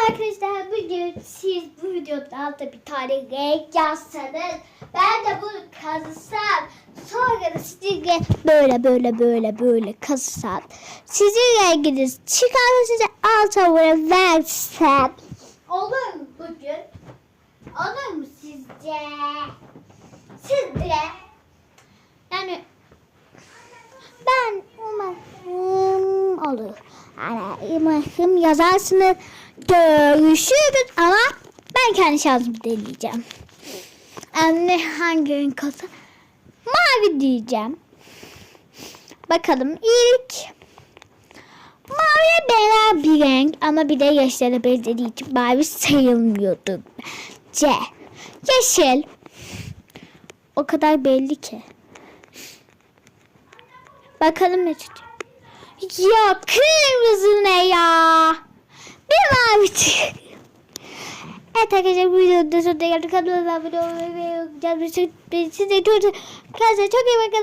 Arkadaşlar bugün siz bu videoda altta bir tane renk yazsanız ben de bunu kazısam sonra da sizinle böyle kazısam sizin renginiz çıkarsa size alta böyle versem olur mu bugün? Olur mu sizce? Sizce? Yani ben umarım olur. Yani umarım yazarsınız. Görüşürüz ama ben kendi şansımı deneyeceğim. Anne hangi renk olsa? Mavi diyeceğim. Bakalım ilk maviye benzer bir renk ama bir de yaşlara benzediği için mavi sayılmıyordu. C. Yeşil. O kadar belli ki. Bakalım ne çıkacak. Ya kırmızı ne ya? Bir mavi çıkıyor. Evet arkadaşlar bu videoda sonuna geldik. Kanalıma abone olmayı ve size çok iyi bakın.